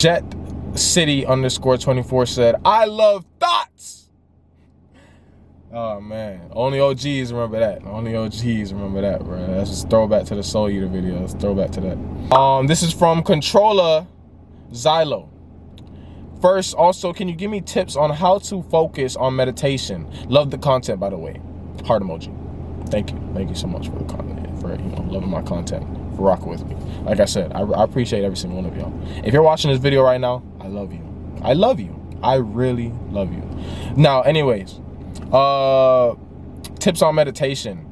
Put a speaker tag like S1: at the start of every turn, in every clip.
S1: Jet City _24 said, I love thoughts. Oh man, only OGs remember that. Only OGs remember that, bro. That's just throwback to the Soul Eater video. Let's throwback to that. This is from Controller Xylo. First, also, can you give me tips on how to focus on meditation? Love the content, by the way. Heart emoji. Thank you. Thank you so much for the content, for loving my content, for rocking with me. Like I said, I appreciate every single one of y'all. If you're watching this video right now, I love you. I love you. I really love you. Now, anyways, tips on meditation.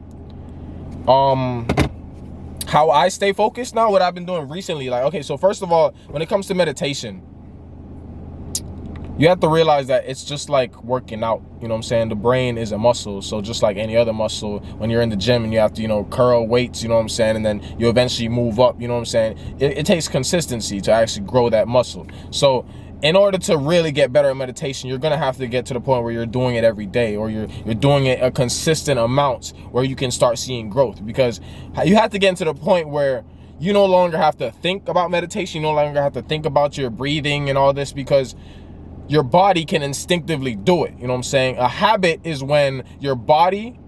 S1: How I stay focused now, what I've been doing recently. Like, okay, so first of all, when it comes to meditation, you have to realize that it's just like working out. You know what I'm saying? The brain is a muscle. So just like any other muscle, when you're in the gym and you have to, curl weights, you know what I'm saying? And then you eventually move up, you know what I'm saying? It takes consistency to actually grow that muscle. So in order to really get better at meditation, you're going to have to get to the point where you're doing it every day, or you're doing it a consistent amount where you can start seeing growth, because you have to get into the point where you no longer have to think about meditation. You no longer have to think about your breathing and all this, because your body can instinctively do it. You know what I'm saying? A habit is when your body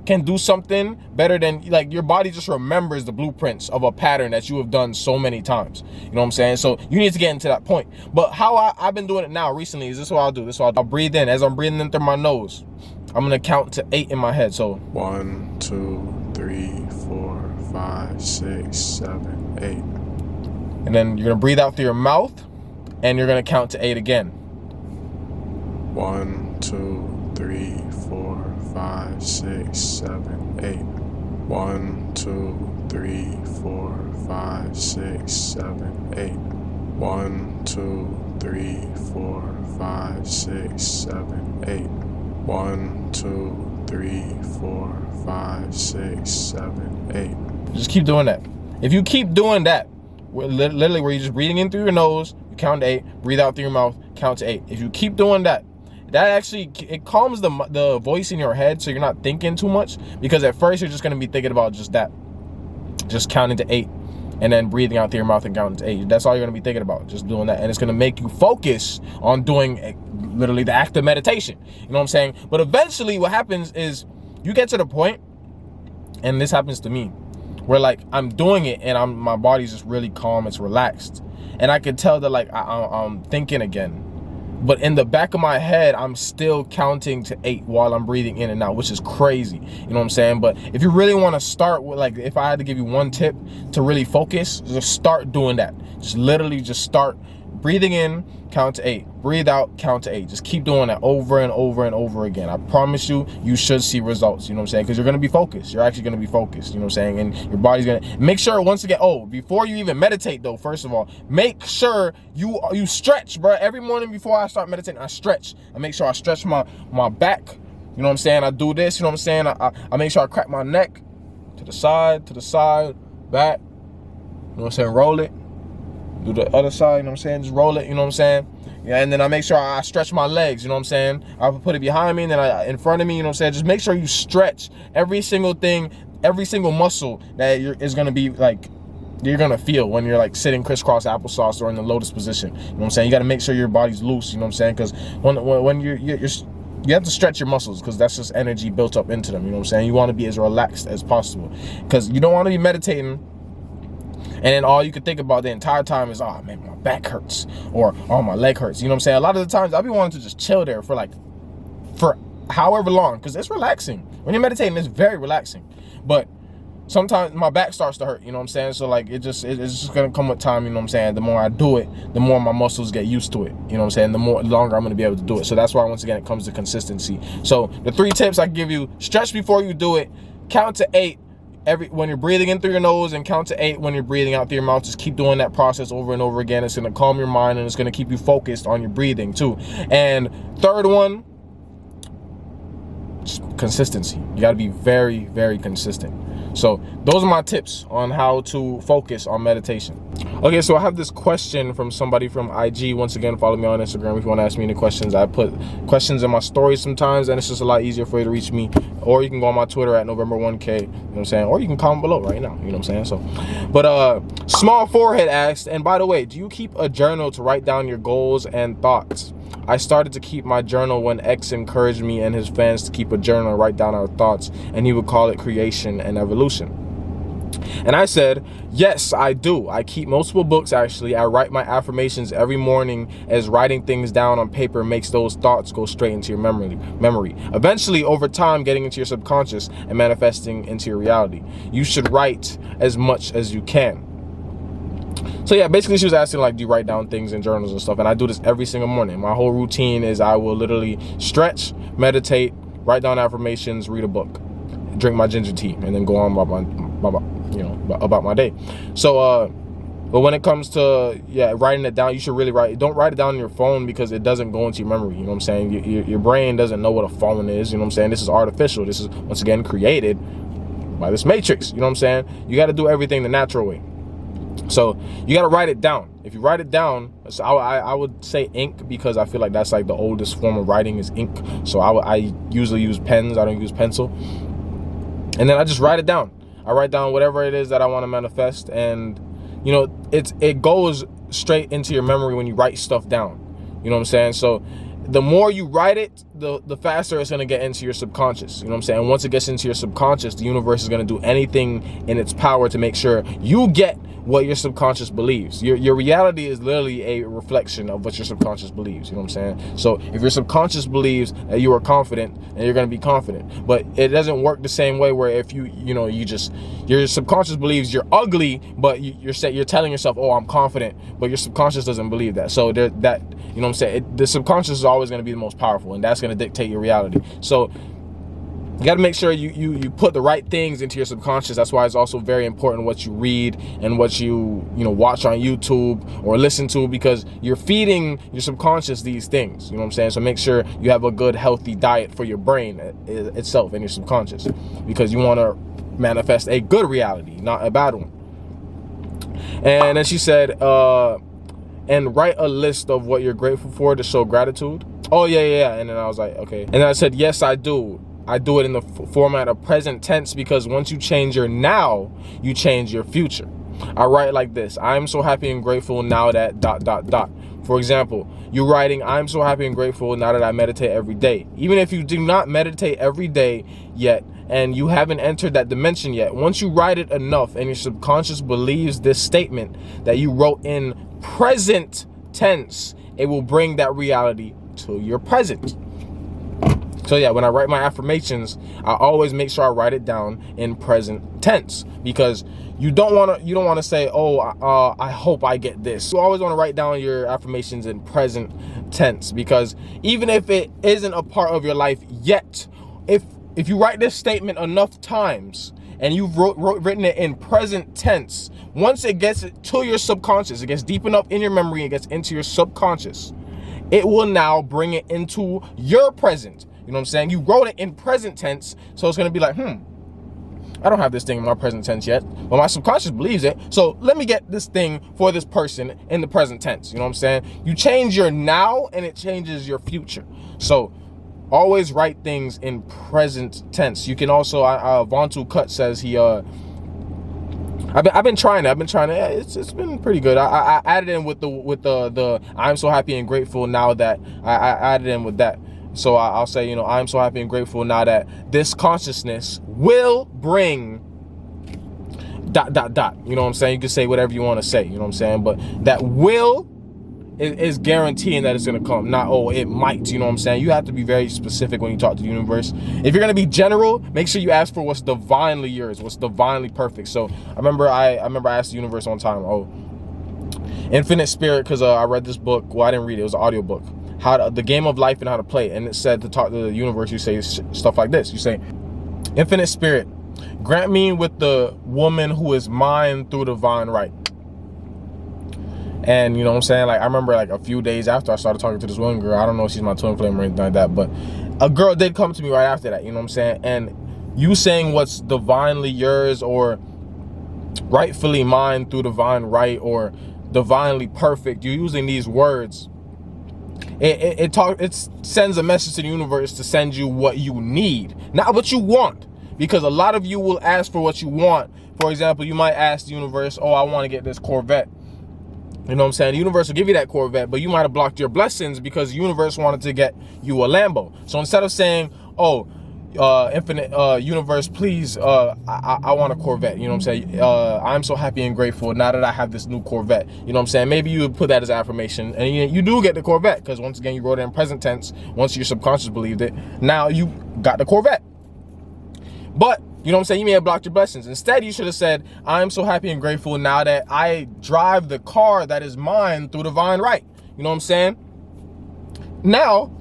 S1: can do something better than, like, your body just remembers the blueprints of a pattern that you have done so many times. You know what I'm saying? So you need to get into that point. But how I've been doing it now recently is this: what I'll do. I'll breathe in. As I'm breathing in through my nose, I'm gonna count to 8 in my head. So
S2: 1, 2, 3, 4, 5, 6, 7, 8.
S1: And then you're gonna breathe out through your mouth, and you're gonna count to 8 again.
S2: 1, 2, 3, 4, 5, 6, 7, 8. 1, 2, 3, 4, 5, 6, 7, 8. 1, 2, 3, 4, 5, 6, 7, 8. 1, 2, 3, 4, 5, 6, 7, 8.
S1: Just keep doing that. If you keep doing that, literally where you're just breathing in through your nose, you count to 8, breathe out through your mouth, count to 8. If you keep doing that, that actually, it calms the voice in your head, so you're not thinking too much, because at first you're just going to be thinking about just that, just counting to 8 and then breathing out through your mouth and counting to 8. That's all you're going to be thinking about, just doing that. And it's going to make you focus on doing literally the act of meditation. You know what I'm saying? But eventually what happens is you get to the point, and this happens to me, where like I'm doing it and my body's just really calm, it's relaxed, and I can tell that like I'm thinking again. But in the back of my head, I'm still counting to 8 while I'm breathing in and out, which is crazy. You know what I'm saying? But if you really want to start with, like, if I had to give you one tip to really focus, just start doing that. Just literally just start breathing in, count to 8. Breathe out, count to 8. Just keep doing that over and over and over again. I promise you, you should see results. You know what I'm saying? Because you're going to be focused. You're actually going to be focused. You know what I'm saying? And your body's going to make sure, once again, before you even meditate though, first of all, make sure you stretch, bro. Every morning before I start meditating, I stretch. I make sure I stretch my back. You know what I'm saying? I do this. You know what I'm saying? I make sure I crack my neck to the side, back. You know what I'm saying? Roll it. Do the other side, you know what I'm saying? Just roll it, you know what I'm saying? Yeah, and then I make sure I stretch my legs, you know what I'm saying? I put it behind me and then in front of me, you know what I'm saying? Just make sure you stretch every single thing, every single muscle that is going to be like, you're going to feel when you're like sitting crisscross applesauce or in the lotus position. You know what I'm saying? You got to make sure your body's loose, you know what I'm saying? Because when you have to stretch your muscles, because that's just energy built up into them, you know what I'm saying? You want to be as relaxed as possible, because you don't want to be meditating and then all you can think about the entire time is, oh man, my back hurts, or oh, my leg hurts. You know what I'm saying? A lot of the times I'll be wanting to just chill there for however long, because it's relaxing. When you're meditating, it's very relaxing. But sometimes my back starts to hurt, you know what I'm saying? So like it's just gonna come with time, you know what I'm saying? The more I do it, the more my muscles get used to it, you know what I'm saying? The longer I'm gonna be able to do it. So that's why, once again, it comes to consistency. So the 3 tips I give you: stretch before you do it, count to 8 when you're breathing in through your nose, and count to 8 when you're breathing out through your mouth. Just keep doing that process over and over again. It's going to calm your mind, and it's going to keep you focused on your breathing too. And third one, just consistency. You got to be very, very consistent. So those are my tips on how to focus on meditation. Okay, so I have this question from somebody from IG. Once again, follow me on Instagram if you want to ask me any questions. I put questions in my stories sometimes, and it's just a lot easier for you to reach me. Or you can go on my Twitter at November1K, you know what I'm saying? Or you can comment below right now, you know what I'm saying? So, but Small Forehead asked, and by the way, do you keep a journal to write down your goals and thoughts? I started to keep my journal when X encouraged me and his fans to keep a journal and write down our thoughts, and he would call it creation and evolution. And I said, yes, I do. I keep multiple books, actually. I write my affirmations every morning, as writing things down on paper makes those thoughts go straight into your memory. Eventually, over time, getting into your subconscious and manifesting into your reality. You should write as much as you can. So yeah, basically she was asking, like, do you write down things in journals and stuff? And I do this every single morning. My whole routine is I will literally stretch, meditate, write down affirmations, read a book, drink my ginger tea, and then go on about my day. So but when it comes to writing it down, you should really don't write it down on your phone, because it doesn't go into your memory. You know what I'm saying? Your brain doesn't know what a phone is. You know what I'm saying? This is artificial. This is, once again, created by this matrix. You know what I'm saying? You got to do everything the natural way. So you got to write it down. If you write it down, so I would say ink, because I feel like that's like the oldest form of writing is ink. So I usually use pens. I don't use pencil. And then I just write it down. I write down whatever it is that I want to manifest, and you know, it goes straight into your memory when you write stuff down. You know what I'm saying? So the more you write it, the faster it's going to get into your subconscious. You know what I'm saying? And once it gets into your subconscious, the universe is going to do anything in its power to make sure you get what your subconscious believes. Your reality is literally a reflection of what your subconscious believes. You know what I'm saying? So if your subconscious believes that you are confident, then you're going to be confident. But it doesn't work the same way where if your subconscious believes you're ugly, but you're telling yourself, oh, I'm confident, but your subconscious doesn't believe that. So you know what I'm saying? The subconscious is always going to be the most powerful, and that's going to dictate your reality. So you got to make sure you put the right things into your subconscious. That's why it's also very important what you read and what you watch on YouTube or listen to, because you're feeding your subconscious these things. You know what I'm saying? So make sure you have a good, healthy diet for your brain itself and your subconscious, because you want to manifest a good reality, not a bad one. And then she said, and write a list of what you're grateful for to show gratitude. Oh, yeah. And then I was like, okay. And then I said, yes, I do. I do it in the format of present tense, because once you change your now, you change your future. I write like this: I'm so happy and grateful now that ... For example, you're writing, I'm so happy and grateful now that I meditate every day. Even if you do not meditate every day yet, and you haven't entered that dimension yet, once you write it enough and your subconscious believes this statement that you wrote in present tense, it will bring that reality to your present. So yeah, when I write my affirmations, I always make sure I write it down in present tense, because you don't want to say, oh, I hope I get this. You always want to write down your affirmations in present tense, because even if it isn't a part of your life yet, if you write this statement enough times and you've written it in present tense, once it gets to your subconscious, it gets deep enough in your memory, it gets into your subconscious, it will now bring it into your present. You know what I'm saying? You wrote it in present tense, so it's going to be like, I don't have this thing in my present tense yet, but my subconscious believes it, so let me get this thing for this person in the present tense. You know what I'm saying? You change your now, and it changes your future. So always write things in present tense. You can also, Vontu Cut says he, I've been trying it. It's been pretty good. I added in with the I'm so happy and grateful now that I added in with that. So I'll say, I'm so happy and grateful now that this consciousness will bring ... You know what I'm saying? You can say whatever you want to say. You know what I'm saying? But that will is guaranteeing that it's going to come. Not, oh, it might. You know what I'm saying? You have to be very specific when you talk to the universe. If you're going to be general, make sure you ask for what's divinely yours, what's divinely perfect. So I remember I asked the universe one time, Infinite Spirit, because I read this book. Well, I didn't read it. It was an audio book. The game of life and how to play it. And it said to talk to the universe, you say stuff like this. You say, Infinite Spirit, grant me with the woman who is mine through divine right. And you know what I'm saying? Like, I remember like a few days after I started talking to this one girl, I don't know if she's my twin flame or anything like that, but a girl did come to me right after that, you know what I'm saying? And you saying what's divinely yours or rightfully mine through divine right or divinely perfect, you're using these words. It sends a message to the universe to send you what you need, not what you want. Because a lot of you will ask for what you want. For example, you might ask the universe, oh, I want to get this Corvette. You know what I'm saying? The universe will give you that Corvette, but you might have blocked your blessings because the universe wanted to get you a Lambo. So instead of saying, oh, infinite universe, please, I want a Corvette. You know what I'm saying? I'm so happy and grateful now that I have this new Corvette. You know what I'm saying? Maybe you would put that as affirmation, and you do get the Corvette because once again, you wrote it in present tense. Once your subconscious believed it, now you got the Corvette. But you know what I'm saying? You may have blocked your blessings. Instead, you should have said, I'm so happy and grateful now that I drive the car that is mine through divine right. You know what I'm saying? Now,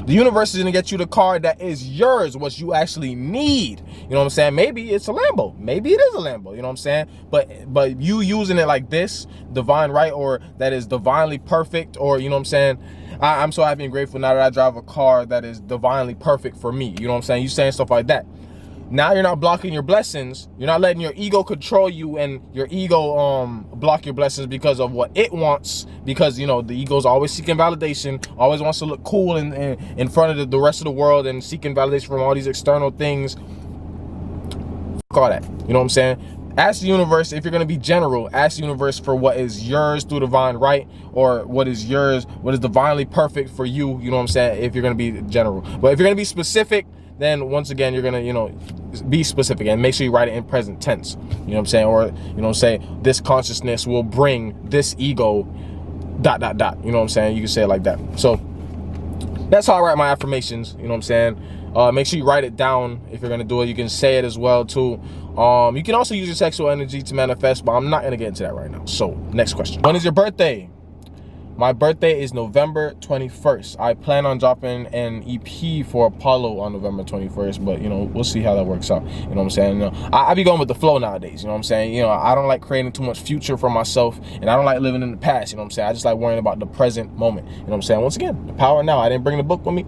S1: the universe is going to get you the car that is yours, what you actually need. You know what I'm saying? Maybe it's a Lambo. Maybe it is a Lambo. You know what I'm saying? But you using it like this, divine right, or that is divinely perfect, or, you know what I'm saying? I'm so happy and grateful now that I drive a car that is divinely perfect for me. You know what I'm saying? You saying stuff like that. Now you're not blocking your blessings. You're not letting your ego control you and your ego block your blessings because of what it wants. Because, you know, the ego's always seeking validation, always wants to look cool in front of the rest of the world and seeking validation from all these external things. Fuck all that. You know what I'm saying? Ask the universe, if you're going to be general, ask the universe for what is yours through divine right, or what is yours, what is divinely perfect for you. You know what I'm saying? If you're going to be general. But if you're going to be specific, then once again, you're going to, you know, be specific and make sure you write it in present tense. You know what I'm saying? Or, you know, say this consciousness will bring this ego ... You know what I'm saying? You can say it like that. So that's how I write my affirmations. You know what I'm saying? Make sure you write it down if you're going to do it. You can say it as well too. You can also use your sexual energy to manifest, but I'm not going to get into that right now. So next question. When is your birthday? My birthday is November 21st. I plan on dropping an EP for Apollo on November 21st, but, you know, we'll see how that works out. You know what I'm saying? You know, I be going with the flow nowadays. You know what I'm saying? You know, I don't like creating too much future for myself, and I don't like living in the past. You know what I'm saying? I just like worrying about the present moment. You know what I'm saying? Once again, the power now. I didn't bring the book with me.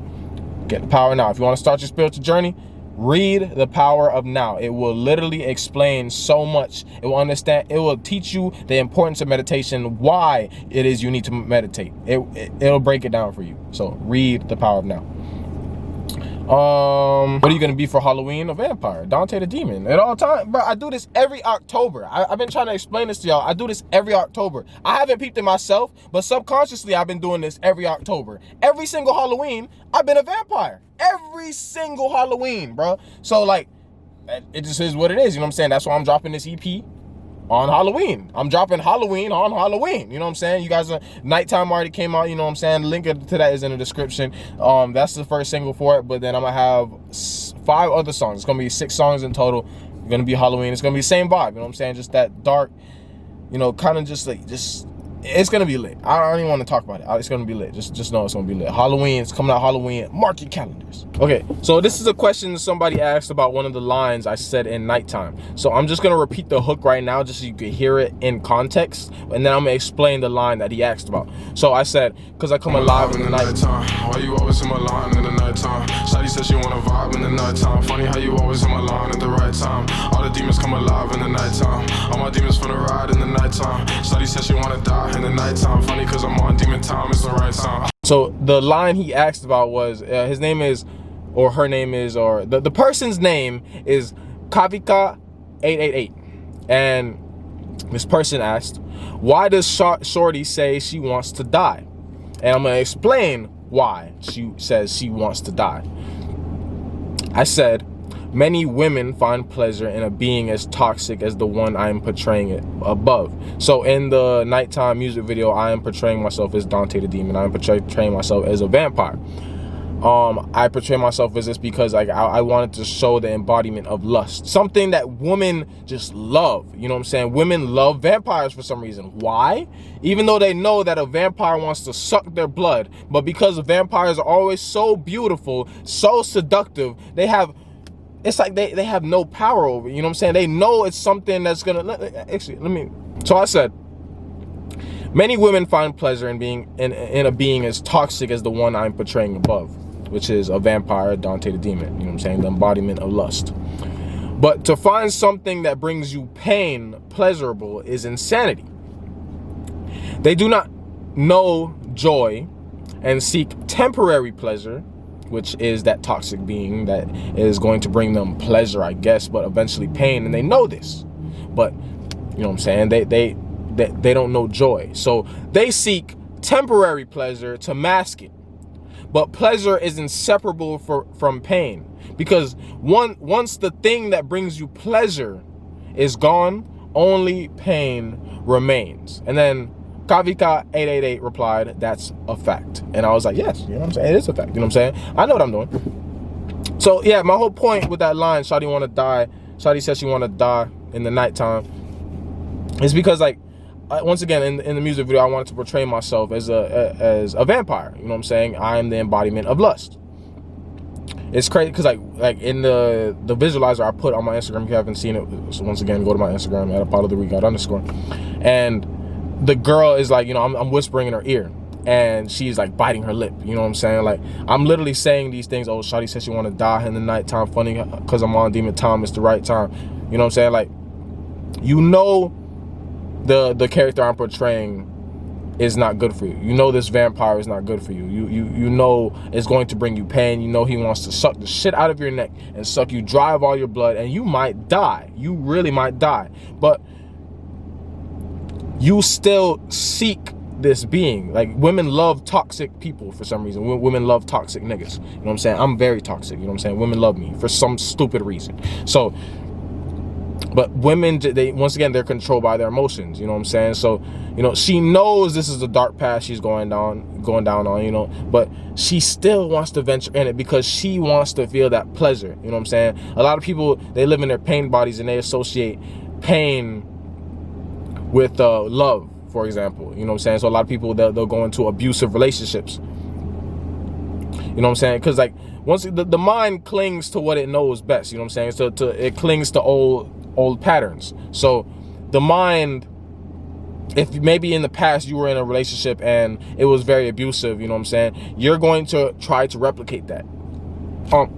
S1: Get the power now. If you want to start your spiritual journey, read The Power of Now. It will literally explain so much. It will teach you the importance of meditation, why it is you need to meditate. It'll break it down for you. So read The Power of Now. What are you gonna be for Halloween? A vampire, Dante the Demon. At all time, bro. I do this every October. I've been trying to explain this to y'all. I do this every October. I haven't peeped it myself, but subconsciously I've been doing this every October. Every single Halloween, I've been a vampire. Every single Halloween, bro. So like, it just is what it is. You know what I'm saying? That's why I'm dropping this EP on Halloween. I'm dropping Halloween on Halloween. You know what I'm saying? You guys, Nighttime already came out. You know what I'm saying? The link to that is in the description. That's the first single for it. But then I'm gonna have 5 other songs. It's gonna be 6 songs in total. It's gonna be Halloween. It's gonna be the same vibe. You know what I'm saying? Just that dark, you know, kind of just like it's gonna be lit. I don't even want to talk about it. It's gonna be lit. Just know it's gonna be lit. Halloween, it's coming out Halloween. Mark your calendars. Okay, so this is a question somebody asked about one of the lines I said in Nighttime. So I'm just gonna repeat the hook right now just so you can hear it in context, and then I'm gonna explain the line that he asked about. So I said, cause I come alive in the nighttime.
S2: Why you always in my line in the nighttime? Shawty says she wanna vibe in the nighttime. Funny how you always in my line at the right time. All the demons come alive in the nighttime. All my demons finna ride in the nighttime. Shawty says she wanna die in the nighttime. Funny cause I'm on demon time, it's the right time.
S1: So the line he asked about was, his name is, or her name is, or the person's name is Kavika888. And this person asked, why does Shorty say she wants to die? And I'm gonna explain why she says she wants to die. I said, many women find pleasure in a being as toxic as the one I am portraying it above. So in the Nighttime music video, I am portraying myself as Dante the Demon. I am portraying myself as a vampire. I portray myself as this because I wanted to show the embodiment of lust. Something that women just love. You know what I'm saying? Women love vampires for some reason. Why? Even though they know that a vampire wants to suck their blood. But because vampires are always so beautiful, so seductive, it's like they have no power over it. You know what I'm saying? They know it's something that's gonna so I said, many women find pleasure in being in a being as toxic as the one I'm portraying above. which is a vampire, Dante the demon, you know what I'm saying, the embodiment of lust. But to find something that brings you pain pleasurable is insanity. They do not know joy and seek temporary pleasure, which is that toxic being that is going to bring them pleasure, I guess, but eventually pain, and they know this. But, you know what I'm saying, they don't know joy. So they seek temporary pleasure to mask it. But pleasure is inseparable from pain, because once the thing that brings you pleasure is gone, only pain remains. And then Kavika888 replied, "That's a fact." And I was like, yes, you know what I'm saying? It is a fact, you know what I'm saying? I know what I'm doing. So yeah, my whole point with that line, Shawty wanna die, Shawty says she wanna die in the nighttime, is because, like, once again, in the music video, I wanted to portray myself as a vampire. You know what I'm saying? I am the embodiment of lust. It's crazy because like in the visualizer I put on my Instagram, if you haven't seen it, so once again, go to my Instagram at @ApolloTheWeekend_. And the girl is like, you know, I'm whispering in her ear, and she's like biting her lip. You know what I'm saying? Like, I'm literally saying these things. Oh, Shawty says she want to die in the nighttime. Funny because I'm on demon time. It's the right time. You know what I'm saying? Like, you know, the character I'm portraying is not good for you. You know this vampire is not good for you. You know it's going to bring you pain. You know he wants to suck the shit out of your neck and suck you dry of all your blood, and you might die. You really might die. But you still seek this being. Like, women love toxic people for some reason. Women love toxic niggas. You know what I'm saying? I'm very toxic. You know what I'm saying? Women love me for some stupid reason. So, but women, they, once again, they're controlled by their emotions. You know what I'm saying? So, you know, she knows this is a dark path she's going down on, you know, but she still wants to venture in it because she wants to feel that pleasure. You know what I'm saying? A lot of people, they live in their pain bodies and they associate pain with love, for example. You know what I'm saying? So a lot of people, they'll go into abusive relationships. You know what I'm saying? Because, like, once the mind clings to what it knows best. You know what I'm saying? So it clings to old patterns. So the mind, if maybe in the past you were in a relationship and it was very abusive, you know what I'm saying, you're going to try to replicate that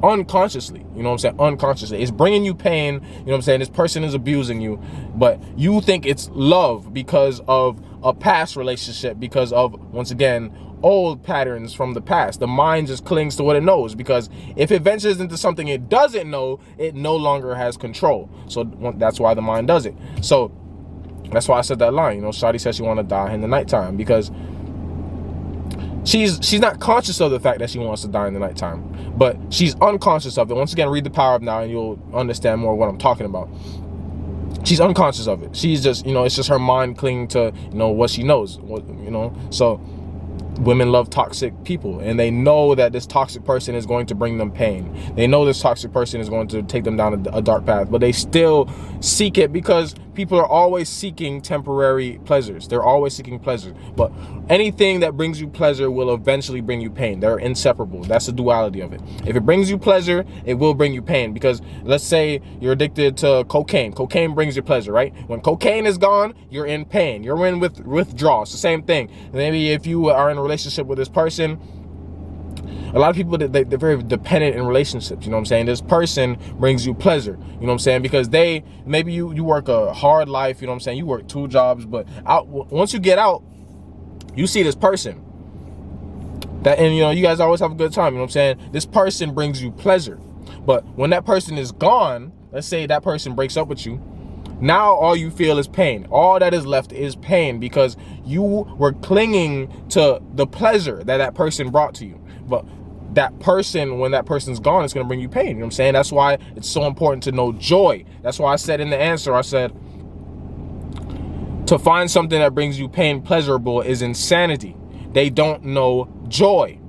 S1: unconsciously. You know what I'm saying? Unconsciously. It's bringing you pain. You know what I'm saying? This person is abusing you, but you think it's love because of a past relationship, because of, once again, old patterns from the past. The mind just clings to what it knows, because if it ventures into something it doesn't know, it no longer has control. So that's why the mind does it. So that's why I said that line. You know, Shawty says she want to die in the nighttime, because she's not conscious of the fact that she wants to die in the nighttime, but she's unconscious of it. Once again, read The Power of Now and you'll understand more what I'm talking about. She's unconscious of it. She's just, you know, it's just her mind clinging to, you know, what she knows, you know. So women love toxic people, and they know that this toxic person is going to bring them pain. They know this toxic person is going to take them down a dark path, but they still seek it because people are always seeking temporary pleasures. They're always seeking pleasure, but anything that brings you pleasure will eventually bring you pain. They're inseparable. That's the duality of it. If it brings you pleasure, it will bring you pain, because let's say you're addicted to cocaine. Cocaine brings you pleasure, right? When cocaine is gone, you're in pain. You're in withdrawal. It's the same thing. Maybe if you are in a relationship with this person, a lot of people, they're very dependent in relationships. You know what I'm saying? This person brings you pleasure. You know what I'm saying? Because maybe you work a hard life. You know what I'm saying? You work 2 jobs, but once you get out, you see this person and you know, you guys always have a good time. You know what I'm saying? This person brings you pleasure, but when that person is gone, let's say that person breaks up with you, now all you feel is pain. All that is left is pain, because you were clinging to the pleasure that person brought to you. But that person, when that person's gone, it's going to bring you pain. You know what I'm saying? That's why it's so important to know joy. That's why I said in the answer, I said, to find something that brings you pain pleasurable is insanity. They don't know joy.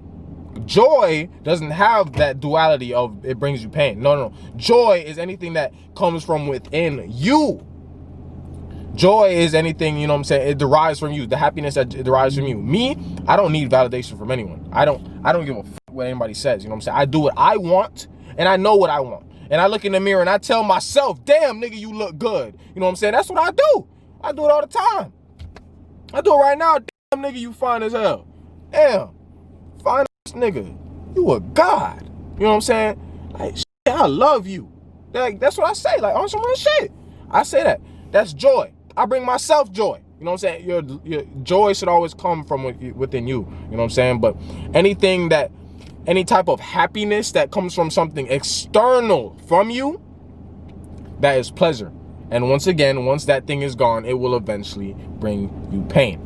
S1: Joy doesn't have that duality of it brings you pain. No. Joy is anything that comes from within you. Joy is anything, you know what I'm saying, it derives from you. The happiness that it derives from you. Me, I don't need validation from anyone. I don't give a fuck what anybody says. You know what I'm saying? I do what I want, and I know what I want. And I look in the mirror and I tell myself, damn, nigga, you look good. You know what I'm saying? That's what I do. I do it all the time. I do it right now. Damn, nigga, you fine as hell. Damn, fine as nigga. You a God. You know what I'm saying? Like, shit, I love you. Like, that's what I say. Like, on some real shit. I say that. That's joy. I bring myself joy. You know what I'm saying? Your joy should always come from within you. You know what I'm saying? But any type of happiness that comes from something external from you, that is pleasure. And once again, once that thing is gone, it will eventually bring you pain.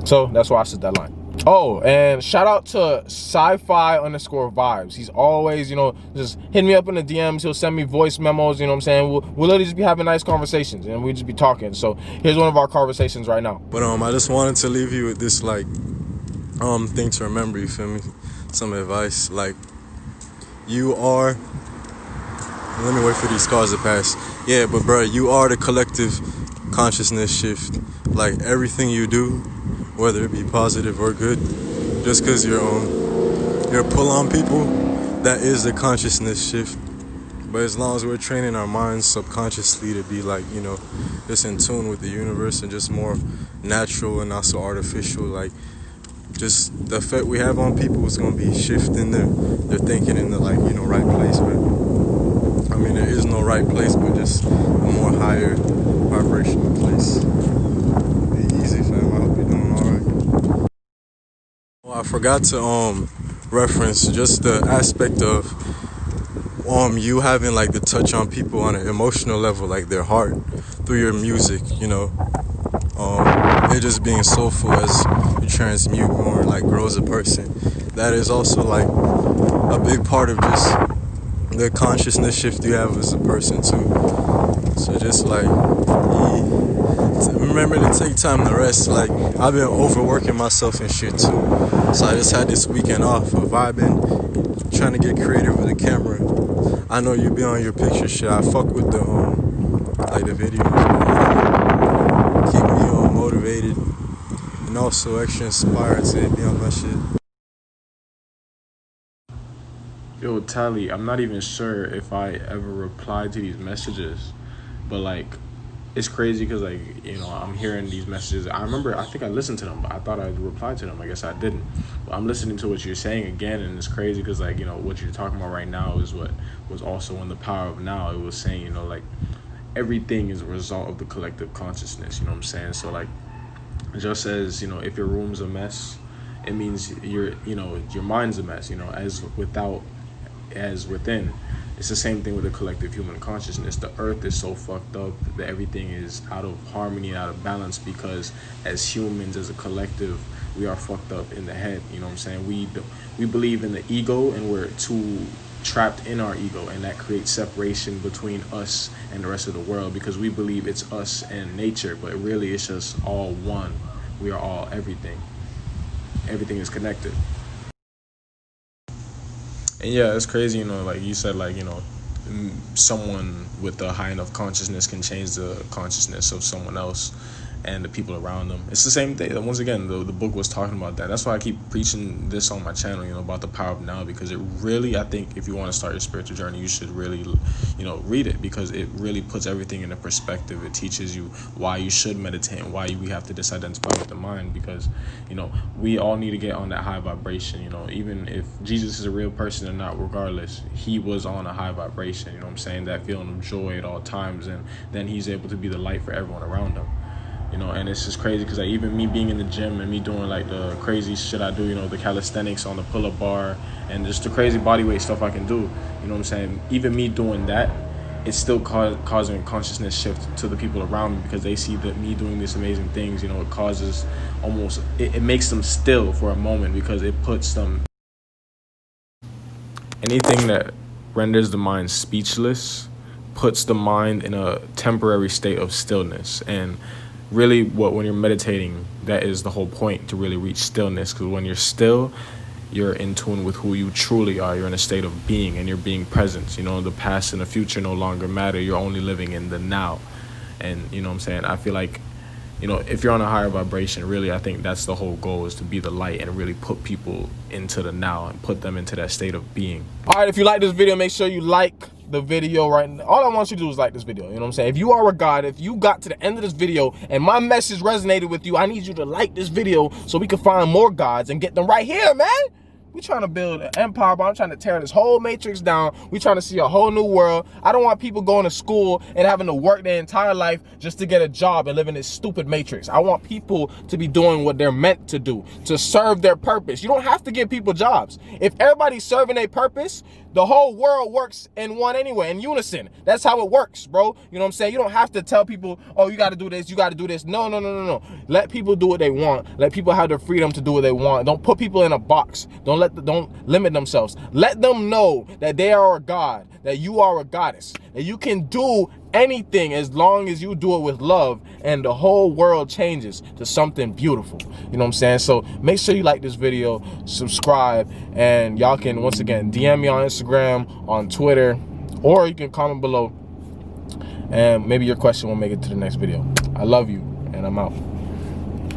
S1: So that's why I said that line. Oh, and shout out to sci-fi_vibes. He's always, just hitting me up in the DMs. He'll send me voice memos, you know what I'm saying? We'll literally just be having nice conversations, and we just be talking. So here's one of our conversations right now.
S3: But I just wanted to leave you with this thing to remember, you feel me? Some advice. Like, you are, let me wait for these cars to pass. Yeah, but bro, you are the collective consciousness shift. Like, everything you do, whether it be positive or good, just because you're pull on people, that is the consciousness shift. But as long as we're training our minds subconsciously to be like, just in tune with the universe and just more natural and not so artificial, like, just the effect we have on people is going to be shifting their thinking in the right place. But I mean, there is no right place, but just a more higher vibrational place. Be easy, fam. I hope you're doing all right. Well, I forgot to reference just the aspect of you having like the touch on people on an emotional level, like their heart, through your music. It just being soulful as you transmute more, like grow as a person. That is also like a big part of just the consciousness shift you have as a person too. So just like remember to take time to rest. Like, I've been overworking myself and shit too. So I just had this weekend off of vibing, trying to get creative with the camera. I know you be on your picture shit. I fuck with the the videos. Keep me motivated and also extra inspired to be on my shit.
S4: Yo, Tally, I'm not even sure if I ever replied to these messages, but like, it's crazy because I'm hearing these messages. I think I listened to them, but I thought I replied to them. I guess I didn't. But I'm listening to what you're saying again, and it's crazy because what you're talking about right now is what was also in The Power of Now. It was saying, everything is a result of the collective consciousness, you know what I'm saying? So like, just as, if your room's a mess, it means your mind's a mess, as within. It's the same thing with the collective human consciousness. The earth is so fucked up that everything is out of harmony, out of balance, because as humans, as a collective, we are fucked up in the head, you know what I'm saying? We believe in the ego, and we're too trapped in our ego, and that creates separation between us and the rest of the world, because we believe it's us and nature, but really it's just all one. We are all everything is connected. And yeah, it's crazy, like you said, someone with a high enough consciousness can change the consciousness of someone else and the people around them. It's the same thing. Once again, the book was talking about that. That's why I keep preaching this on my channel, about the power of now, because it really, I think if you want to start your spiritual journey, you should really, read it, because it really puts everything into perspective. It teaches you why you should meditate and why we have to disidentify with the mind, because, we all need to get on that high vibration, even if Jesus is a real person or not, regardless, he was on a high vibration, what I'm saying, that feeling of joy at all times, and then he's able to be the light for everyone around him. And it's just crazy because even me being in the gym and me doing the crazy shit I do, the calisthenics on the pull-up bar and just the crazy bodyweight stuff I can do, what I'm saying, even me doing that, it's still causing a consciousness shift to the people around me, because they see that me doing these amazing things, it causes it makes them still for a moment, because it puts them.
S1: Anything that renders the mind speechless puts the mind in a temporary state of stillness. And really, when you're meditating, that is the whole point, to really reach stillness, because when you're still, you're in tune with who you truly are. You're in a state of being, and you're being present. The past and the future no longer matter. You're only living in the now. And what I'm saying, I feel like, if you're on a higher vibration, really, I think that's the whole goal, is to be the light and really put people into the now and put them into that state of being. All right, if you like this video, make sure you like the video right now. All I want you to do is like this video, you know what I'm saying? If you are a God, if you got to the end of this video and my message resonated with you, I need you to like this video so we can find more gods and get them right here, man. We trying to build an empire, but I'm trying to tear this whole matrix down. We trying to see a whole new world. I don't want people going to school and having to work their entire life just to get a job and live in this stupid matrix. I want people to be doing what they're meant to do, to serve their purpose. You don't have to give people jobs. If everybody's serving a purpose, the whole world works in one anyway, in unison. That's how it works, bro. You know what I'm saying? You don't have to tell people, oh, you got to do this, you got to do this. No. Let people do what they want. Let people have the freedom to do what they want. Don't put people in a box. Don't limit themselves. Let them know that they are a god, that you are a goddess, that you can do anything as long as you do it with love, and the whole world changes to something beautiful. You know what I'm saying? So make sure you like this video, subscribe, and y'all can, once again, DM me on Instagram, on Twitter, or you can comment below, and maybe your question will make it to the next video. I love you, and I'm out.